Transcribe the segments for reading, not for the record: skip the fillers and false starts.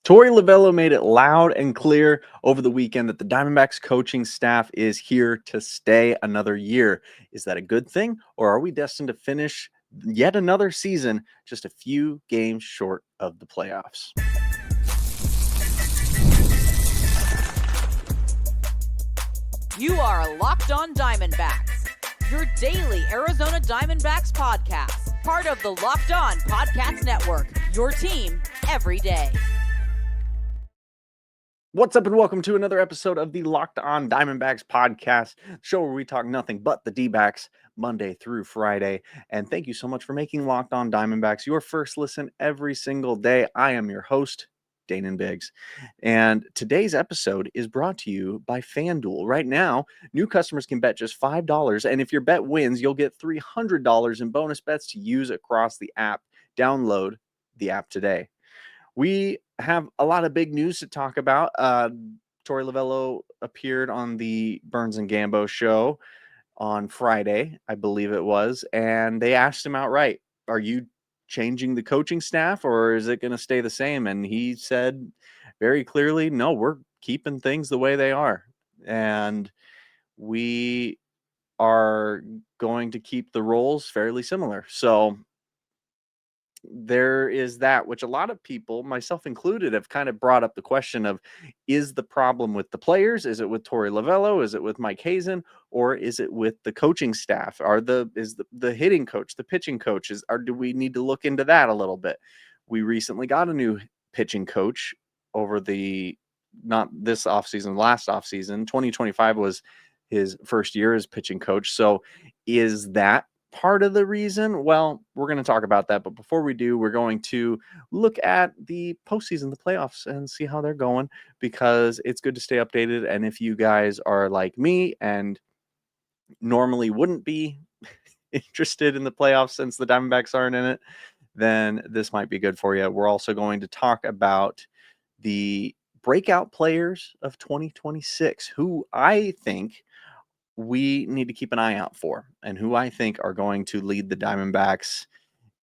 Torey Lovullo made it loud and clear over the weekend that the Diamondbacks coaching staff is here to stay another year. Is that a good thing, or are we destined to finish yet another season just a few games short of the playoffs? You are Locked On Diamondbacks, your daily Arizona Diamondbacks podcast, part of the Locked On Podcast Network, your team every day. What's up, and welcome to another episode of the Locked On Diamondbacks podcast, show where we talk nothing but the D-backs Monday through Friday. And thank you so much for making Locked On Diamondbacks your first listen every single day. I am your host, Danon Biggs, and today's episode is brought to you by FanDuel. Right now, new customers can bet just $5, and if your bet wins, you'll get $300 in bonus bets to use across the app. Download the app today. We have a lot of big news to talk about. Torey Lovullo appeared on the Burns and Gambo show on Friday, I believe it was, and they asked him outright, are you changing the coaching staff or is it going to stay the same? And he said very clearly, no, we're keeping things the way they are. And we are going to keep the roles fairly similar. So there is that, which a lot of people, myself included, have kind of brought up the question of, is the problem with the players? Is it with Torey Lovullo? Is it with Mike Hazen? Or is it with the coaching staff? Is the hitting coach, the pitching coaches? Or do we need to look into that a little bit? We recently got a new pitching coach over not this offseason, last offseason. 2025 was his first year as pitching coach. So is that part of the reason? Well, we're going to talk about that. But before we do, we're going to look at the postseason, the playoffs, and see how they're going, because it's good to stay updated. And if you guys are like me and normally wouldn't be interested in the playoffs since the Diamondbacks aren't in it, then this might be good for you. We're also going to talk about the breakout players of 2026, who I think we need to keep an eye out for, and who I think are going to lead the Diamondbacks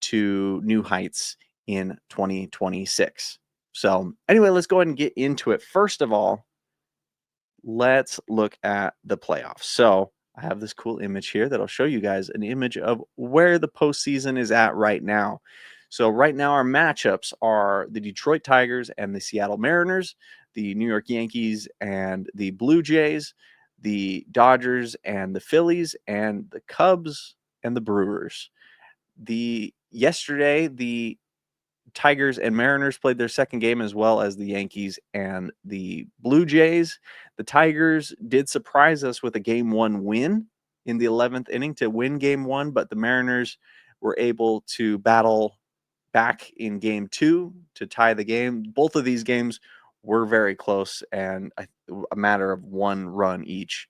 to new heights in 2026. So anyway, let's go ahead and get into it. First of all, let's look at the playoffs. So I have this cool image here that'll show you guys an image of where the postseason is at right now. So right now our matchups are the Detroit Tigers and the Seattle Mariners, the New York Yankees and the Blue Jays, the Dodgers and the Phillies, and the Cubs and the Brewers. Yesterday, the Tigers and Mariners played their second game, as well as the Yankees and the Blue Jays. The Tigers did surprise us with a Game 1 win in the 11th inning to win Game 1, but the Mariners were able to battle back in Game 2 to tie the game. Both of these games were very close and a matter of one run each.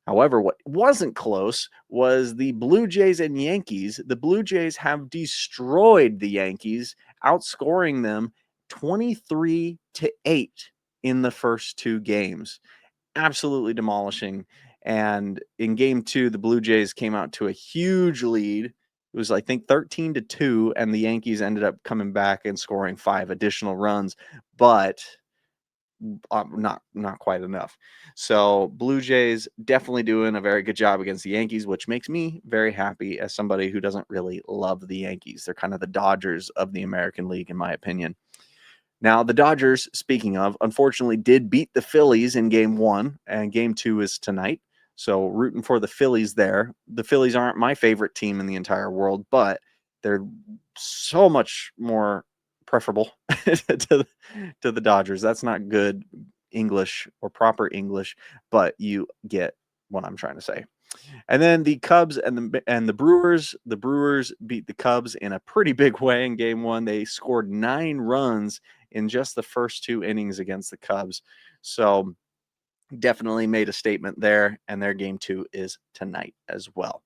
However, what wasn't close was the Blue Jays and Yankees. The Blue Jays have destroyed the Yankees, outscoring them 23-8 in the first two games. Absolutely demolishing. And in Game 2, the Blue Jays came out to a huge lead. It was, I think, 13-2, and the Yankees ended up coming back and scoring 5 additional runs, but not quite enough. So Blue Jays definitely doing a very good job against the Yankees, which makes me very happy as somebody who doesn't really love the Yankees. They're kind of the Dodgers of the American League, in my opinion. Now, the Dodgers, speaking of, unfortunately did beat the Phillies in Game 1, and Game 2 is tonight. So rooting for the Phillies there. The Phillies aren't my favorite team in the entire world, but they're so much more preferable to the Dodgers. That's not good English or proper English, but you get what I'm trying to say. And then the Cubs and the Brewers. The Brewers beat the Cubs in a pretty big way in Game 1. They scored 9 runs in just the first 2 innings against the Cubs. So definitely made a statement there, and their Game 2 is tonight as well.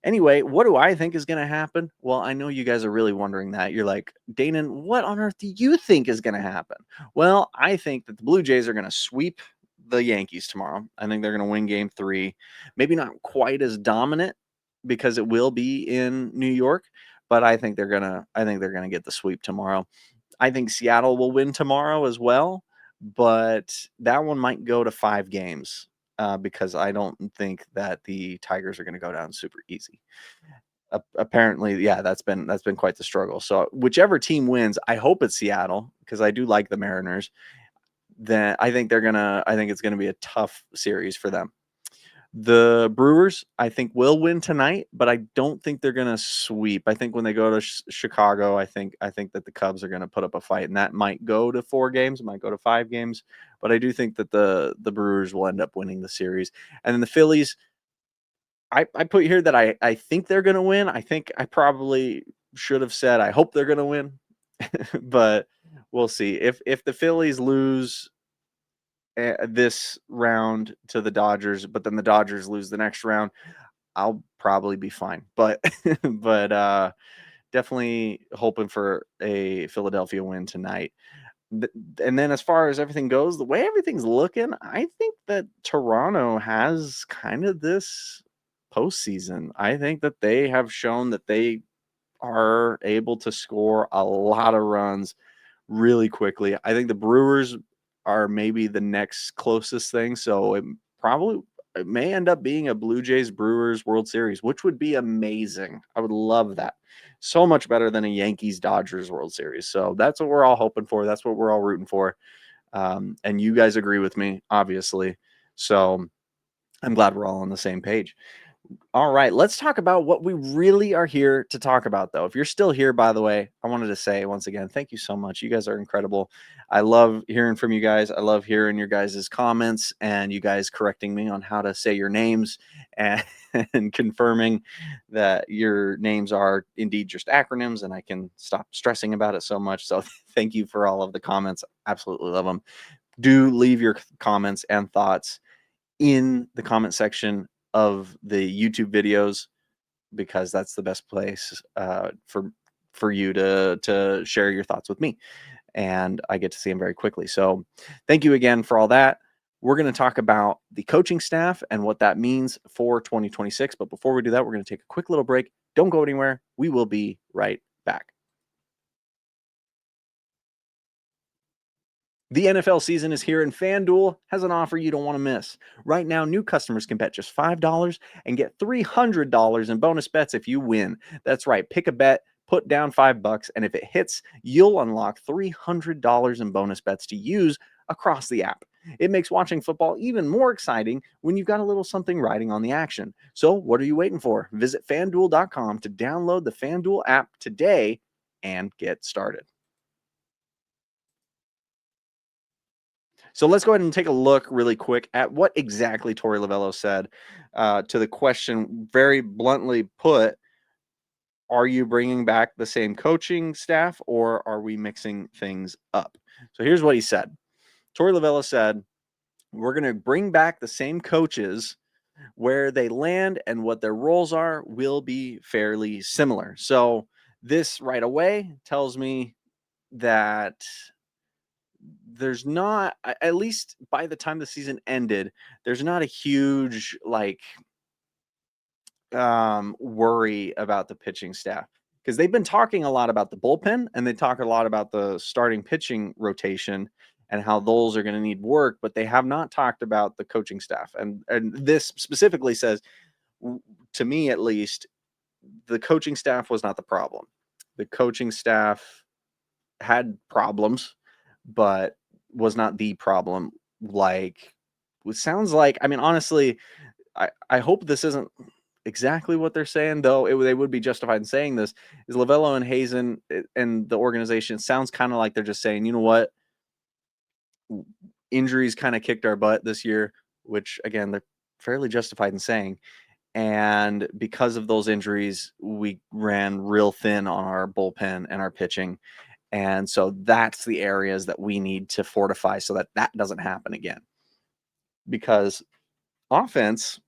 Anyway, what do I think is going to happen? Well, I know you guys are really wondering that. You're like, Danon, what on earth do you think is going to happen? Well, I think that the Blue Jays are going to sweep the Yankees tomorrow. I think they're going to win Game 3. Maybe not quite as dominant because it will be in New York, but I think they're going to get the sweep tomorrow. I think Seattle will win tomorrow as well, but that one might go to 5 games, because I don't think that the Tigers are gonna go down super easy. Apparently, yeah, that's been quite the struggle. So whichever team wins, I hope it's Seattle because I do like the Mariners. Then I think it's gonna be a tough series for them. The Brewers, I think, will win tonight, but I don't think they're gonna sweep. I think when they go to Chicago, I think that the Cubs are gonna put up a fight, and that might go to 4 games, might go to 5 games, but I do think that the Brewers will end up winning the series. And then the Phillies, I put here that I think they're gonna win. I think I probably should have said I hope they're gonna win, but we'll see. If the Phillies lose this round to the Dodgers, but then the Dodgers lose the next round, I'll probably be fine. But but definitely hoping for a Philadelphia win tonight. And then as far as everything goes, the way everything's looking, I think that Toronto has kind of this postseason. I think that they have shown that they are able to score a lot of runs really quickly. I think the Brewers are maybe the next closest thing. So it may end up being a Blue Jays Brewers World Series, which would be amazing. I would love that. So much better than a Yankees Dodgers World Series. So that's what we're all hoping for. That's what we're all rooting for. And you guys agree with me, obviously. So I'm glad we're all on the same page. All right, let's talk about what we really are here to talk about, though. If you're still here, by the way, I wanted to say once again, thank you so much. You guys are incredible. I love hearing from you guys. I love hearing your guys' comments and you guys correcting me on how to say your names and, and confirming that your names are indeed just acronyms and I can stop stressing about it so much. So thank you for all of the comments. Absolutely love them. Do leave your comments and thoughts in the comment section of the YouTube videos because that's the best place for you to share your thoughts with me, and I get to see them very quickly. So, thank you again for all that. We're going to talk about the coaching staff and what that means for 2026. But before we do that, we're going to take a quick little break. Don't go anywhere. We will be right back. The NFL season is here, and FanDuel has an offer you don't want to miss. Right now, new customers can bet just $5 and get $300 in bonus bets if you win. That's right. Pick a bet, put down $5, and if it hits, you'll unlock $300 in bonus bets to use across the app. It makes watching football even more exciting when you've got a little something riding on the action. So, what are you waiting for? Visit fanduel.com to download the FanDuel app today and get started. So let's go ahead and take a look really quick at what exactly Torey Lovullo said to the question, very bluntly put, are you bringing back the same coaching staff or are we mixing things up? So here's what he said. Torey Lovullo said, we're going to bring back the same coaches. Where they land and what their roles are will be fairly similar. So this right away tells me that there's not, at least by the time the season ended, there's not a huge worry about the pitching staff because they've been talking a lot about the bullpen and they talk a lot about the starting pitching rotation and how those are going to need work, but they have not talked about the coaching staff. And this specifically says, to me at least, the coaching staff was not the problem. The coaching staff had problems, but was not the problem. Like, it sounds like, I mean, honestly, I hope this isn't exactly what they're saying, though they would be justified in saying this, is Lovullo and Hazen and the organization sounds kind of like they're just saying, you know what, injuries kind of kicked our butt this year, which again, they're fairly justified in saying. And because of those injuries, we ran real thin on our bullpen and our pitching. And so that's the areas that we need to fortify so that that doesn't happen again. Because offensively,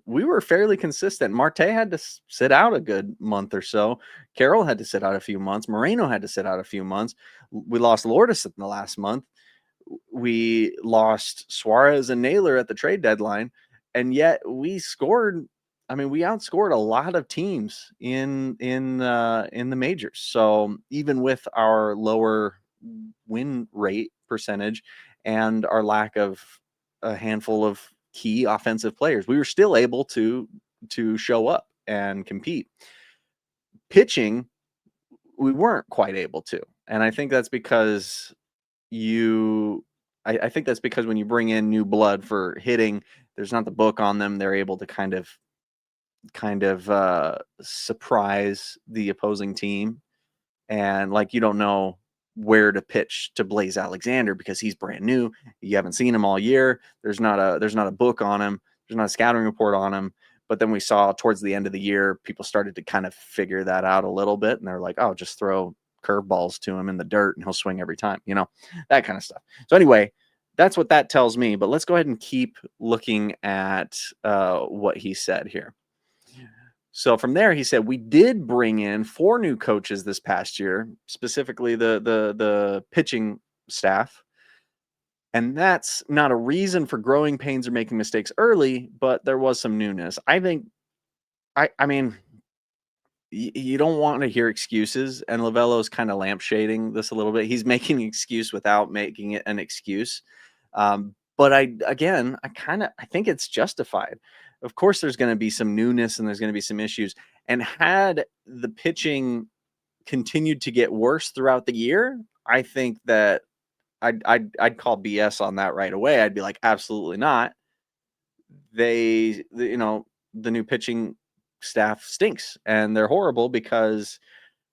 we were fairly consistent. Marte had to sit out a good month or so. Carroll had to sit out a few months. Moreno had to sit out a few months. We lost Lourdes in the last month. We lost Suarez and Naylor at the trade deadline. And yet we scored I mean, we outscored a lot of teams in the majors. So even with our lower win rate percentage and our lack of a handful of key offensive players, we were still able to show up and compete. Pitching, we weren't quite able to, and I think that's because I think that's because when you bring in new blood for hitting, there's not the book on them. They're able to kind of surprise the opposing team, and like you don't know where to pitch to Blaze Alexander because he's brand new. You haven't seen him all year. There's not a book on him. There's not a scouting report on him. But then we saw towards the end of the year, people started to kind of figure that out a little bit, and they're like, "Oh, just throw curveballs to him in the dirt, and he'll swing every time." That kind of stuff. So anyway, that's what that tells me. But let's go ahead and keep looking at what he said here. So from there, he said we did bring in 4 new coaches this past year, specifically the pitching staff, and that's not a reason for growing pains or making mistakes early, but there was some newness. I think, I mean, you don't want to hear excuses, and Lovullo's kind of lampshading this a little bit. He's making an excuse without making it an excuse. But I think it's justified. Of course, there's going to be some newness and there's going to be some issues. And had the pitching continued to get worse throughout the year, I think that I'd call BS on that right away. I'd be like, absolutely not. The new pitching staff stinks and they're horrible because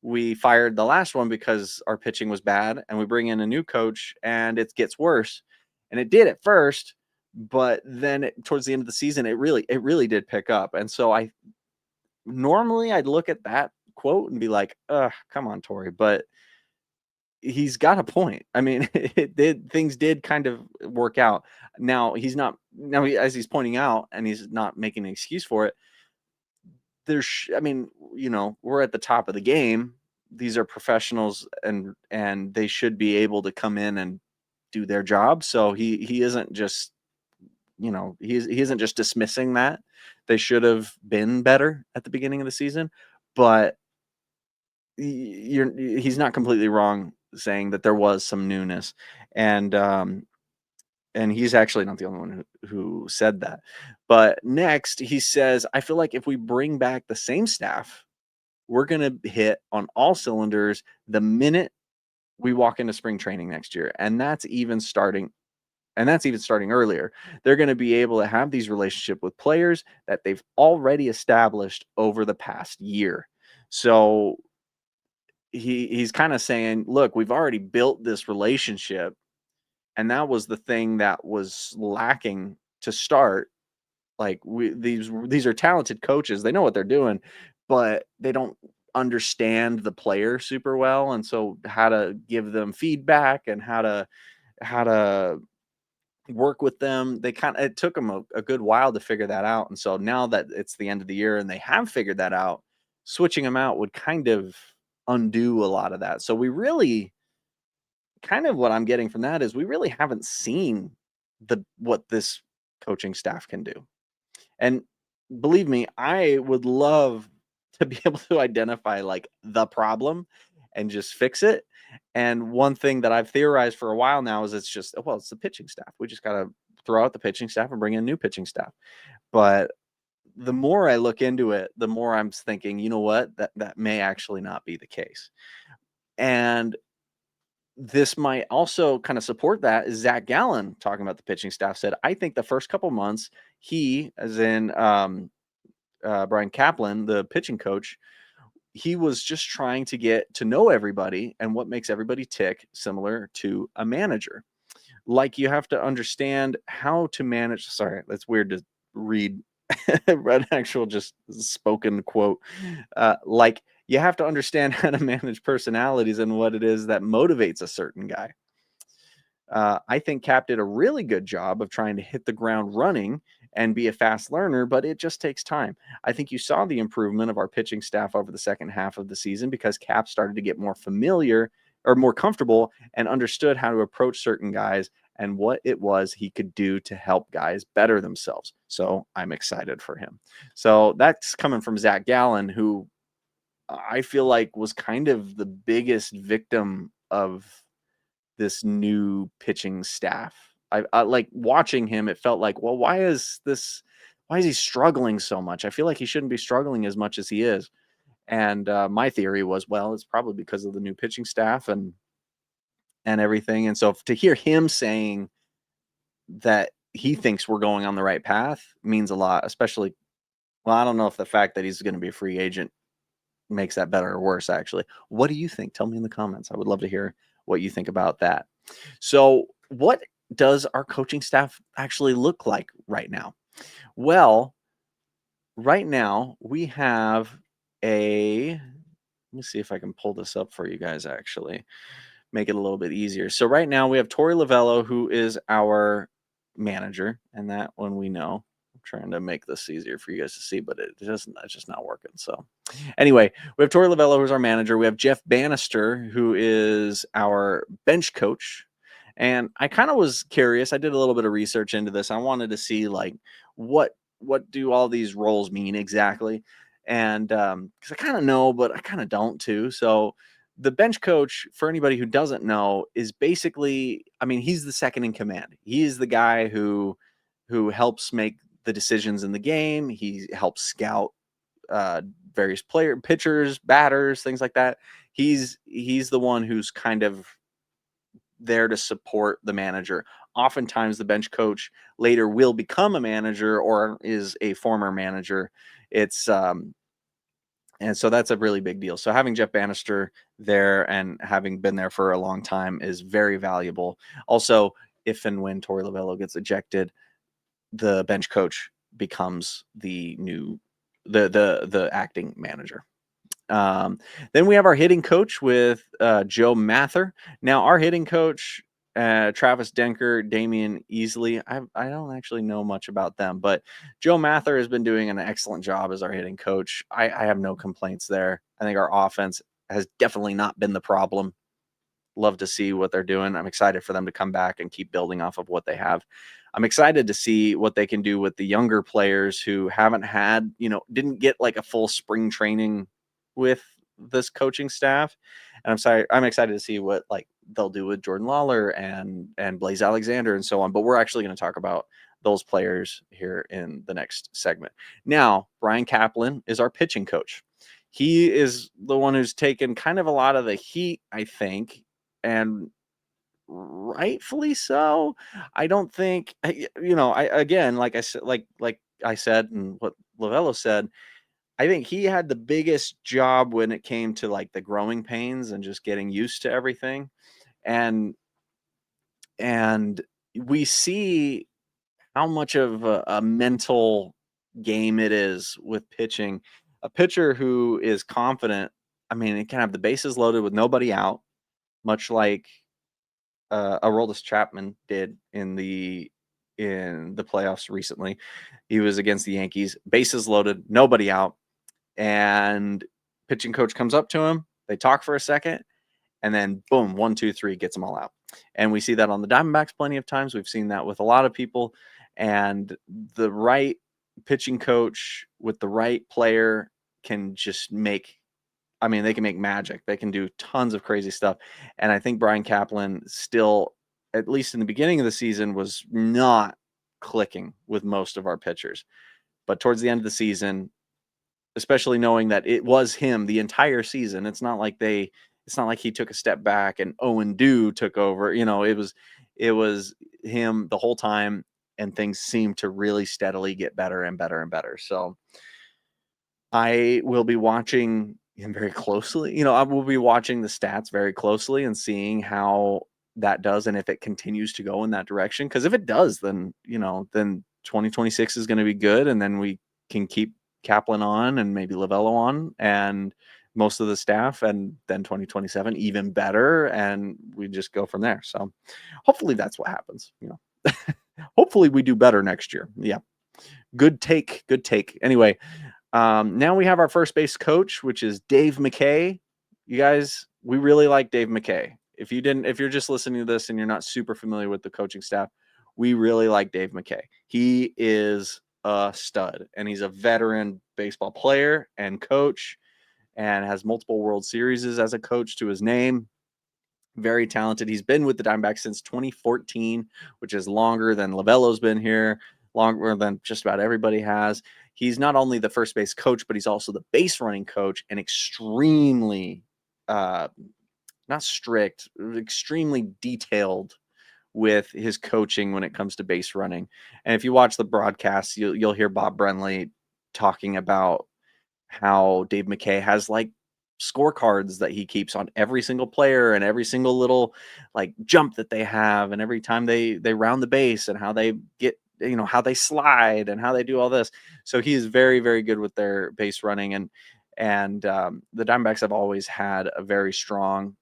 we fired the last one because our pitching was bad, and we bring in a new coach and it gets worse. And it did at first, but then towards the end of the season, it really did pick up. And so normally I'd look at that quote and be like, come on, Torey. But he's got a point. I mean, things did kind of work out. Now as he's pointing out, and he's not making an excuse for it, we're at the top of the game. These are professionals, and they should be able to come in and do their job. So he isn't just, he isn't just dismissing that. They should have been better at the beginning of the season, but he's not completely wrong saying that there was some newness, and he's actually not the only one who said that. But next, he says, I feel like if we bring back the same staff, we're going to hit on all cylinders the minute we walk into spring training next year. And that's even starting earlier. They're going to be able to have these relationships with players that they've already established over the past year. So he's kind of saying, look, we've already built this relationship, and that was the thing that was lacking to start. Like, these are talented coaches. They know what they're doing, but they don't understand the player super well. And so how to give them feedback and how to work with them, it took them a good while to figure that out. And so now that it's the end of the year and they have figured that out, switching them out would kind of undo a lot of that. So we really, kind of what I'm getting from that is we really haven't seen what this coaching staff can do. And believe me, I would love to be able to identify like the problem and just fix it. And one thing that I've theorized for a while now is it's the pitching staff. We just got to throw out the pitching staff and bring in new pitching staff. But the more I look into it, the more I'm thinking, you know what, that may actually not be the case. And this might also kind of support that. Is Zach Gallen talking about the pitching staff said, I think the first couple months, he, as in Brian Kaplan, the pitching coach, he was just trying to get to know everybody and what makes everybody tick, similar to a manager. Like, you have to understand how to manage. Sorry, that's weird to read an actual just spoken quote. Like, you have to understand how to manage personalities and what it is that motivates a certain guy. I think Cap did a really good job of trying to hit the ground running and be a fast learner, but it just takes time. I think you saw the improvement of our pitching staff over the second half of the season because Cap started to get more familiar or more comfortable and understood how to approach certain guys and what it was he could do to help guys better themselves. So I'm excited for him. So that's coming from Zach Gallen, who I feel like was kind of the biggest victim of this new pitching staff. I like watching him. It felt like, well, why is he struggling so much? I feel like he shouldn't be struggling as much as he is. And my theory was, well, it's probably because of the new pitching staff and everything. And so to hear him saying that he thinks we're going on the right path means a lot, especially, well, I don't know if the fact that he's going to be a free agent makes that better or worse, actually. What do you think? Tell me in the comments. I would love to hear what you think about that. So what does our coaching staff actually look like right now? Well, right now we have let me see if I can pull this up for you guys, actually make it a little bit easier. So right now we have Torey Lovullo, who is our manager, and that one we know. I'm trying to make this easier for you guys to see, but it's just not working. So anyway, we have Torey Lovullo, who's our manager. We have Jeff Bannister, who is our bench coach. And I kind of was curious. I did a little bit of research into this. I wanted to see like what do all these roles mean exactly, and because I kind of know, but I kind of don't too. So the bench coach, for anybody who doesn't know, is basically, I mean, he's the second in command. He is the guy who helps make the decisions in the game. He helps scout various pitchers, batters, things like that. He's the one who's kind of there to support the manager. Oftentimes the bench coach later will become a manager or is a former manager. It's and so that's a really big deal. So having Jeff Bannister there and having been there for a long time is very valuable. Also, if and when Torey Lovullo gets ejected, the bench coach becomes the new the acting manager. Then we have our hitting coach with Joe Mather. Now, our hitting coach, Travis Denker, Damian Easley, I don't actually know much about them, but Joe Mather has been doing an excellent job as our hitting coach. I have no complaints there. I think our offense has definitely not been the problem. Love to see what they're doing. I'm excited for them to come back and keep building off of what they have. I'm excited to see what they can do with the younger players who haven't had, didn't get like a full spring training with this coaching staff. And I'm excited to see what like they'll do with Jordan Lawler and Blaze Alexander and so on. But we're actually going to talk about those players here in the next segment. Now, Brian Kaplan is our pitching coach. He is the one who's taken kind of a lot of the heat, I think, and rightfully so. I don't think, again, like I said, and what Lovullo said, I think he had the biggest job when it came to like the growing pains and just getting used to everything. And we see how much of a mental game it is with pitching. A pitcher who is confident, I mean, it can have the bases loaded with nobody out, much like Aroldis Chapman did in the playoffs recently. He was against the Yankees, bases loaded, nobody out, and pitching coach comes up to him. They talk for a second, and then boom, 1, 2, 3 gets them all out. And we see that on the Diamondbacks plenty of times. We've seen that with a lot of people, and the right pitching coach with the right player can just they can make magic. They can do tons of crazy stuff. And I think Brian Kaplan still, at least in the beginning of the season, was not clicking with most of our pitchers. But towards the end of the season, especially knowing that it was him the entire season, it's not like he took a step back and Owen Dew took over. It was him the whole time, and things seemed to really steadily get better and better and better. So I will be watching him very closely. I will be watching the stats very closely and seeing how that does and if it continues to go in that direction. Because if it does, then 2026 is going to be good, and then we can keep Kaplan on and maybe Lovullo on and most of the staff, and then 2027 even better, and we just go from there. So hopefully that's what happens. Hopefully we do better next year. Yeah, good take. Anyway. Now we have our first base coach, which is Dave McKay. You guys, we really like Dave McKay. if you're just listening to this and you're not super familiar with the coaching staff, we really like Dave McKay. He is a stud, and he's a veteran baseball player and coach, and has multiple World Series as a coach to his name. Very talented. He's been with the Diamondbacks since 2014, which is longer than Lovullo's been here, longer than just about everybody has. He's not only the first base coach, but he's also the base running coach, and extremely, not strict, extremely detailed with his coaching when it comes to base running. And if you watch the broadcast, you'll hear Bob Brenly talking about how Dave McKay has like scorecards that he keeps on every single player and every single little like jump that they have, and every time they round the base, and how they get, how they slide and how they do all this. So he is very, very good with their base running, and the Diamondbacks have always had a very strong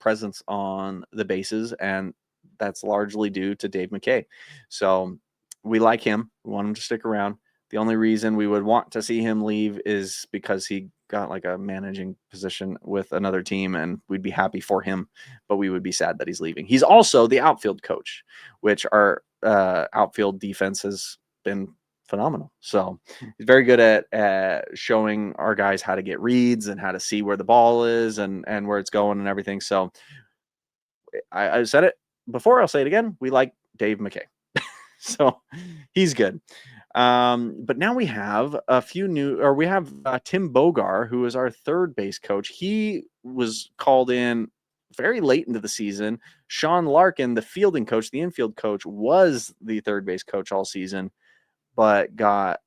presence on the bases, and that's largely due to Dave McKay. So we like him. We want him to stick around. The only reason we would want to see him leave is because he got like a managing position with another team, and we'd be happy for him, but we would be sad that he's leaving. He's also the outfield coach, which our outfield defense has been phenomenal. So he's very good at showing our guys how to get reads and how to see where the ball is and where it's going and everything. So I said it before, I'll say it again. We like Dave McKay. So he's good. But now we have we have Tim Bogar, who is our third base coach. He was called in very late into the season. Sean Larkin, the fielding coach, the infield coach, was the third base coach all season, but got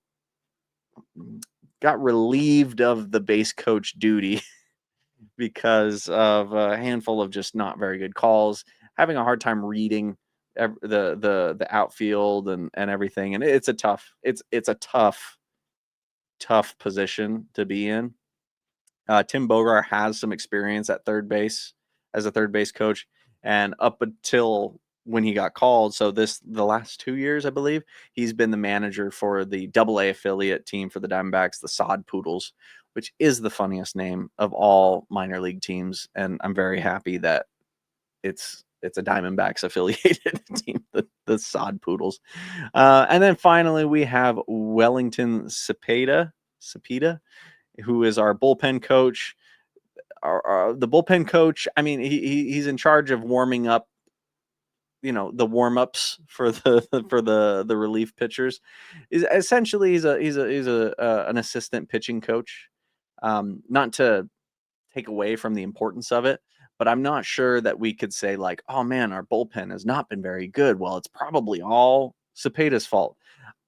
relieved of the base coach duty because of a handful of just not very good calls, having a hard time reading the outfield and everything. And it's a tough position to be in. Tim Bogar has some experience at third base as a third base coach, and up until when he got called, so the last 2 years, I believe, he's been the manager for the AA affiliate team for the Diamondbacks, the Sod Poodles, which is the funniest name of all minor league teams, and I'm very happy that it's a Diamondbacks affiliated team, the Sod Poodles. And then finally, we have Wellington Cepeda, who is our bullpen coach. The bullpen coach, I mean, he's in charge of warming up, the warm-ups for the relief pitchers. Is essentially he's an assistant pitching coach. Not to take away from the importance of it, but I'm not sure that we could say like, oh man, our bullpen has not been very good. Well, it's probably all Cepeda's fault.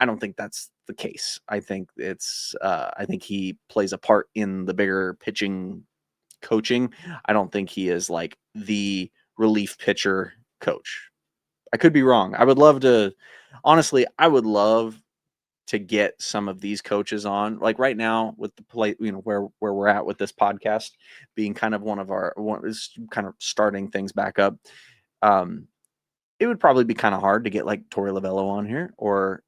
I don't think that's the case. I think I think he plays a part in the bigger pitching coaching. I don't think he is like the relief pitcher coach. I could be wrong. I would love to get some of these coaches on, like right now with the play, where we're at with this podcast being kind of one is kind of starting things back up. It would probably be kind of hard to get like Torey Lovullo on here or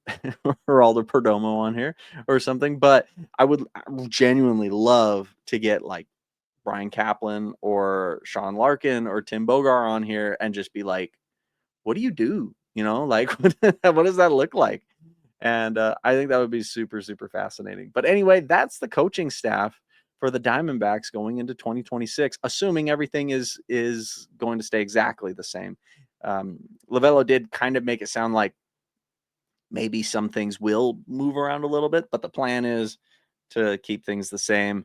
Geraldo Perdomo on here or something, but I would genuinely love to get like Brian Kaplan or Sean Larkin or Tim Bogar on here and just be like, what do you do? Like, what does that look like? And I think that would be super, super fascinating. But anyway, that's the coaching staff for the Diamondbacks going into 2026, assuming everything is going to stay exactly the same. Lovullo did kind of make it sound like maybe some things will move around a little bit, but the plan is to keep things the same.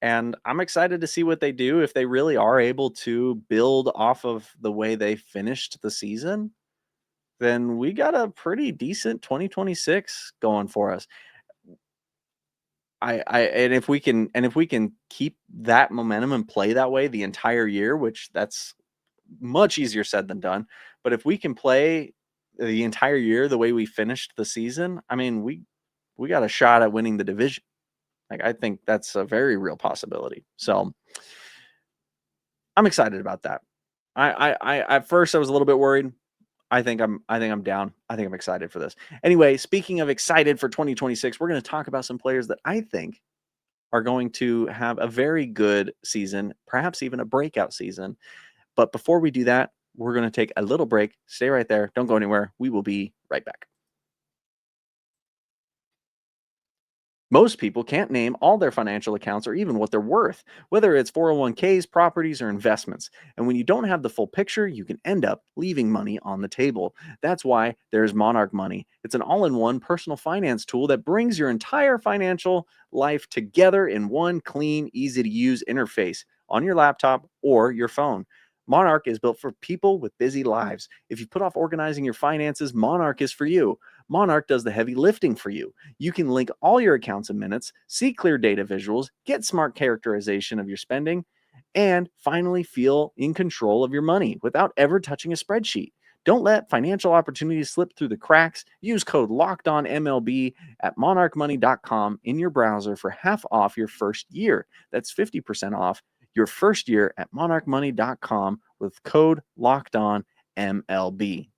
And I'm excited to see what they do if they really are able to build off of the way they finished the season. Then we got a pretty decent 2026 going for us. And if we can keep that momentum and play that way the entire year, which that's much easier said than done, but if we can play the entire year the way we finished the season, I mean, we got a shot at winning the division. Like, I think that's a very real possibility. So I'm excited about that. I at first I was a little bit worried. I think I'm down. I think I'm excited for this. Anyway, speaking of excited for 2026, we're going to talk about some players that I think are going to have a very good season, perhaps even a breakout season. But before we do that, we're going to take a little break. Stay right there. Don't go anywhere. We will be right back. Most people can't name all their financial accounts or even what they're worth, whether it's 401ks, properties, or investments. And when you don't have the full picture, you can end up leaving money on the table. That's why there's Monarch Money. It's an all in one personal finance tool that brings your entire financial life together in one clean, easy to use interface on your laptop or your phone. Monarch is built for people with busy lives. If you put off organizing your finances, Monarch is for you. Monarch does the heavy lifting for you. You can link all your accounts in minutes, see clear data visuals, get smart characterization of your spending, and finally feel in control of your money without ever touching a spreadsheet. Don't let financial opportunities slip through the cracks. Use code LOCKEDONMLB at monarchmoney.com in your browser for half off your first year. That's 50% off your first year at monarchmoney.com with code LOCKEDONMLB.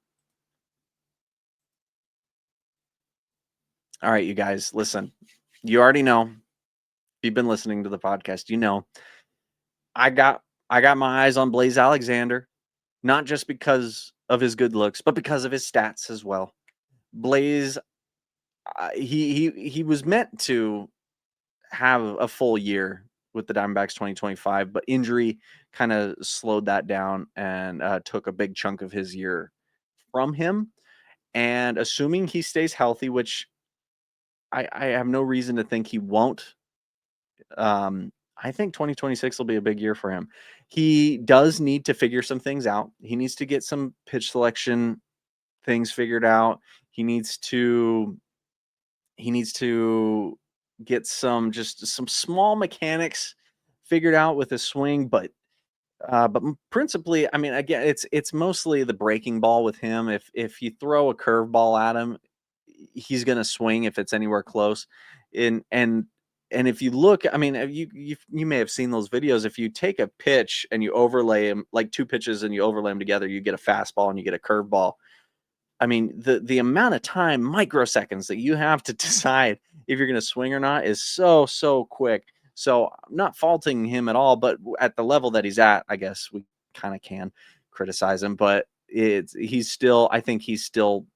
All right, you guys, listen. You already know. If you've been listening to the podcast, you know I got my eyes on Blaze Alexander, not just because of his good looks, but because of his stats as well. Blaze, he was meant to have a full year with the Diamondbacks 2025, but injury kind of slowed that down and took a big chunk of his year from him. And assuming he stays healthy, which I have no reason to think he won't. I think 2026 will be a big year for him. He does need to figure some things out. He needs to get some pitch selection things figured out. He needs to get some small mechanics figured out with his swing, but principally, I mean, again, it's mostly the breaking ball with him. If you throw a curveball at him, he's going to swing if it's anywhere close. And if you look, I mean, you may have seen those videos. If you take a pitch and you overlay them, like two pitches, and you overlay them together, you get a fastball and you get a curveball. I mean, the amount of time, microseconds, that you have to decide if you're going to swing or not is so quick. So I'm not faulting him at all, but at the level that he's at, I guess we kind of can criticize him. But I think he's still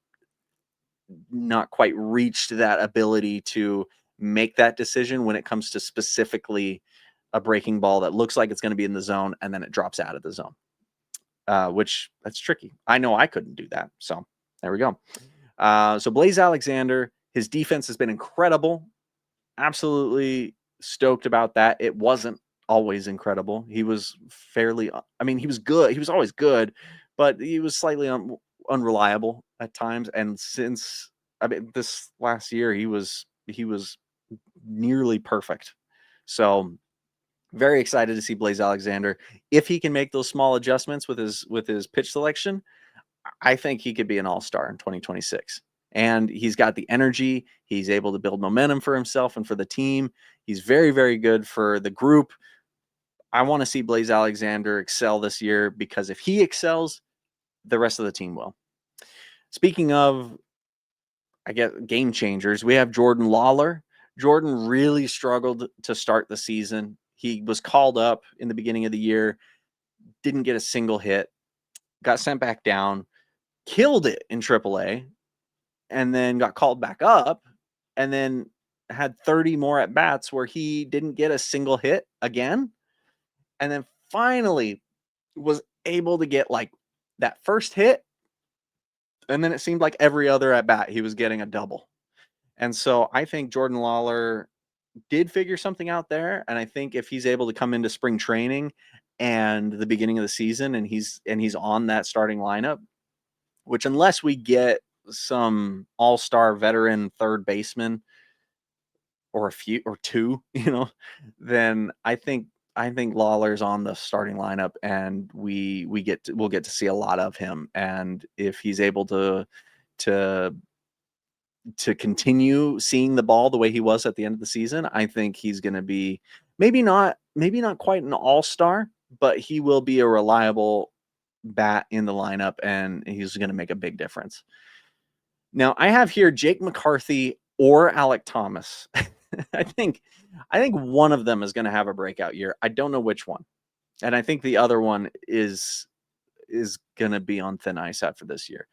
not quite reached that ability to make that decision when it comes to specifically a breaking ball that looks like it's going to be in the zone and then it drops out of the zone, which that's tricky. I know I couldn't do that. So there we go. So Blaze Alexander, his defense has been incredible. Absolutely stoked about that. It wasn't always incredible. He was he was good. He was always good, but he was slightly unreliable at times. And since this last year, he was nearly perfect. So very excited to see Blaze Alexander. If he can make those small adjustments with his pitch selection, I think he could be an all-star in 2026. And he's got the energy. He's able to build momentum for himself and for the team. He's very, very good for the group. I want to see Blaze Alexander excel this year, because if he excels, the rest of the team will. Speaking of, I guess, game changers, we have Jordan Lawlar. Jordan really struggled to start the season. He was called up in the beginning of the year, didn't get a single hit, got sent back down, killed it in AAA, and then got called back up, and then had 30 more at bats where he didn't get a single hit again. And then finally was able to get like that first hit. And then it seemed like every other at bat, he was getting a double. And so I think Jordan Lawlar did figure something out there. And I think if he's able to come into spring training and the beginning of the season, and he's on that starting lineup, which, unless we get some all-star veteran third baseman or a few or two, then I think Lawlar's on the starting lineup, and we'll get to see a lot of him. And if he's able to continue seeing the ball the way he was at the end of the season, I think he's going to be maybe not quite an all-star, but he will be a reliable bat in the lineup, and he's going to make a big difference. Now, I have here Jake McCarthy or Alek Thomas. I think one of them is going to have a breakout year. I don't know which one. And I think the other one is gonna be on thin ice after this year.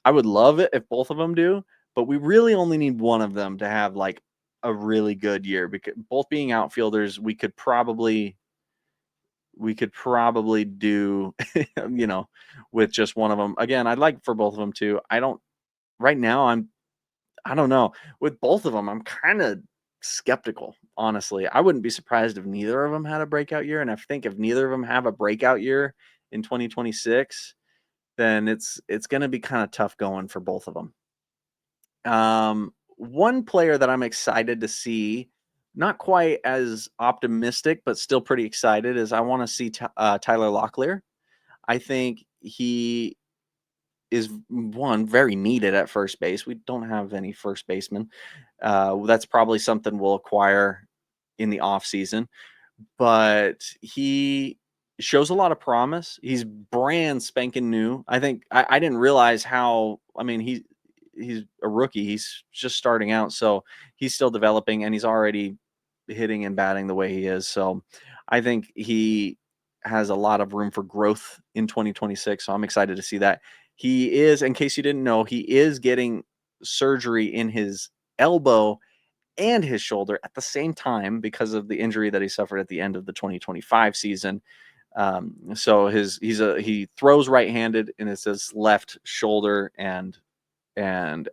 I would love it if both of them do, but we really only need one of them to have like a really good year, because both being outfielders, we could probably do, with just one of them. Again, I'd like for both of them to. I don't right now. I don't know. With both of them, I'm kind of skeptical, honestly. I wouldn't be surprised if neither of them had a breakout year, and I think if neither of them have a breakout year in 2026, then it's going to be kind of tough going for both of them. One player that I'm excited to see, not quite as optimistic, but still pretty excited, is I want to see Tyler Locklear. I think he is one very needed at first base. We don't have any first baseman. That's probably something we'll acquire in the off season, but he shows a lot of promise. He's brand spanking new. I think I didn't realize how. I mean, he's a rookie. He's just starting out, so he's still developing, and he's already hitting and batting the way he is. So I think he has a lot of room for growth in 2026. So I'm excited to see that. He is, in case you didn't know, he is getting surgery in his elbow and his shoulder at the same time because of the injury that he suffered at the end of the 2025 season. So he throws right-handed, and it's his left shoulder and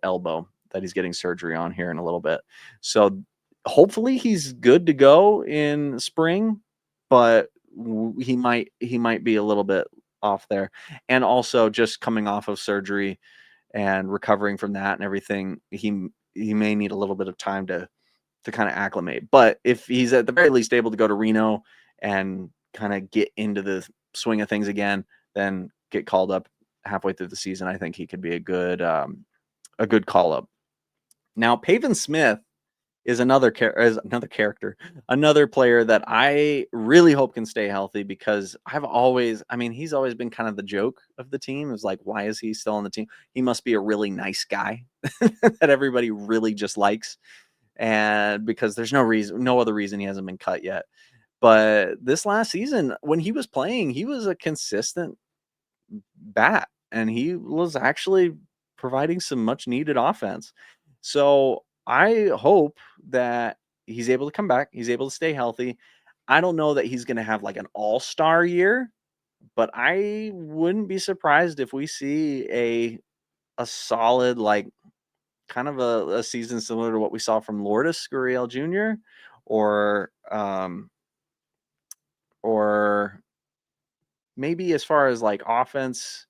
elbow that he's getting surgery on here in a little bit. So hopefully he's good to go in spring, but he might be a little bit off there. And also just coming off of surgery and recovering from that and everything, he may need a little bit of time to kind of acclimate. But if he's at the very least able to go to Reno and kind of get into the swing of things again, then get called up halfway through the season, I think he could be a good call up. Now, Pavin Smith is another character, another player that I really hope can stay healthy, because he's always been kind of the joke of the team. Is like, why is he still on the team? He must be a really nice guy that everybody really just likes. And because there's no other reason he hasn't been cut yet. But this last season, when he was playing, he was a consistent bat, and he was actually providing some much needed offense. So I hope that he's able to come back. He's able to stay healthy. I don't know that he's going to have like an all-star year, but I wouldn't be surprised if we see a solid, like, kind of a season similar to what we saw from Lourdes Gurriel Jr. or maybe as far as like offense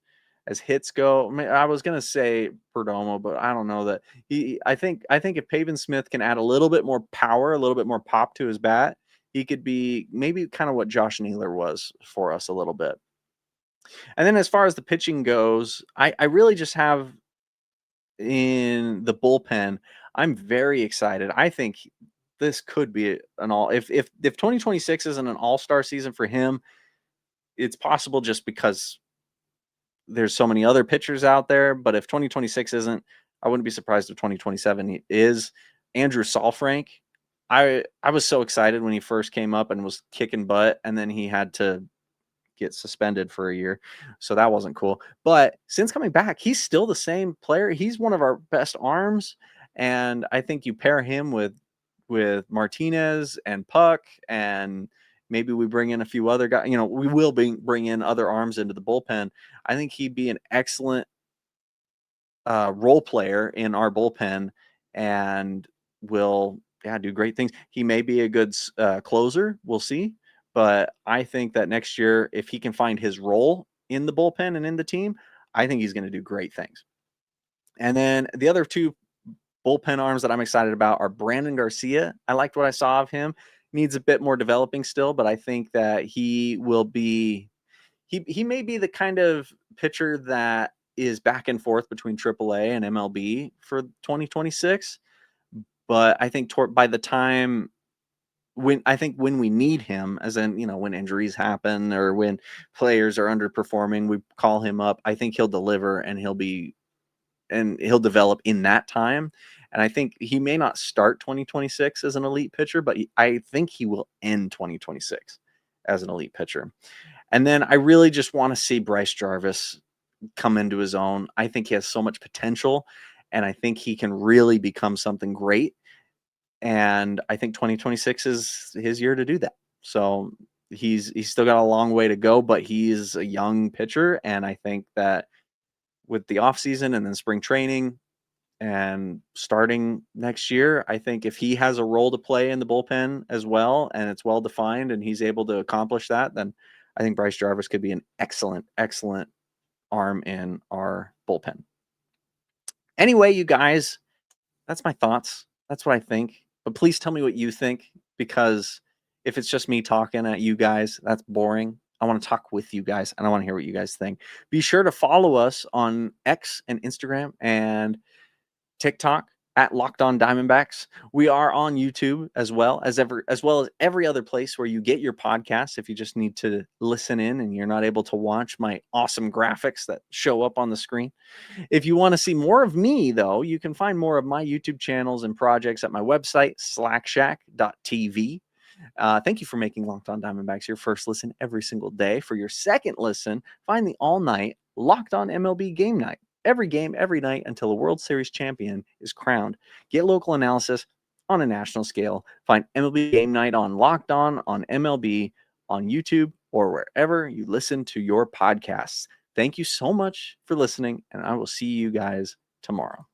as hits go. I was gonna say Perdomo, but I don't know that he. I think if Pavin Smith can add a little bit more power, a little bit more pop to his bat, he could be maybe kind of what Josh Naylor was for us a little bit. And then as far as the pitching goes, I really just have in the bullpen. I'm very excited. I think this could be an all. If 2026 isn't an all-star season for him, it's possible just because there's so many other pitchers out there. But if 2026 isn't, I wouldn't be surprised if 2027 is. Andrew Saalfrank, I was so excited when he first came up and was kicking butt, and then he had to get suspended for a year. So that wasn't cool. But since coming back, he's still the same player. He's one of our best arms. And I think you pair him with Martinez and Puck, and maybe we bring in a few other guys. We will bring in other arms into the bullpen. I think he'd be an excellent role player in our bullpen, and will do great things. He may be a good closer. We'll see. But I think that next year, if he can find his role in the bullpen and in the team, I think he's going to do great things. And then the other two bullpen arms that I'm excited about are Brandon Garcia. I liked what I saw of him. Needs a bit more developing still, but I think that he will be he may be the kind of pitcher that is back and forth between AAA and MLB for 2026. But I think by the time when we need him, as in, when injuries happen or when players are underperforming, we call him up. I think he'll deliver, and he'll develop in that time. And I think he may not start 2026 as an elite pitcher, but I think he will end 2026 as an elite pitcher. And then I really just want to see Bryce Jarvis come into his own. I think he has so much potential, and I think he can really become something great. And I think 2026 is his year to do that. So he's still got a long way to go, but he's a young pitcher, and I think that with the offseason and then spring training and starting next year, I think if he has a role to play in the bullpen as well, and it's well defined and he's able to accomplish that, then I think Bryce Jarvis could be an excellent arm in our bullpen. Anyway, you guys, that's my thoughts. That's what I think. But please tell me what you think, because if it's just me talking at you guys, that's boring. I want to talk with you guys, and I want to hear what you guys think. Be sure to follow us on X and Instagram and TikTok at Locked On Diamondbacks. We are on YouTube as well as every other place where you get your podcasts. If you just need to listen in and you're not able to watch my awesome graphics that show up on the screen. If you want to see more of me, though, you can find more of my YouTube channels and projects at my website, slackshack.tv. Thank you for making Locked On Diamondbacks your first listen every single day. For your second listen, find the all-night Locked On MLB Game Night. Every game, every night until a World Series champion is crowned. Get local analysis on a national scale. Find MLB Game Night on Locked On MLB, on YouTube, or wherever you listen to your podcasts. Thank you so much for listening, and I will see you guys tomorrow.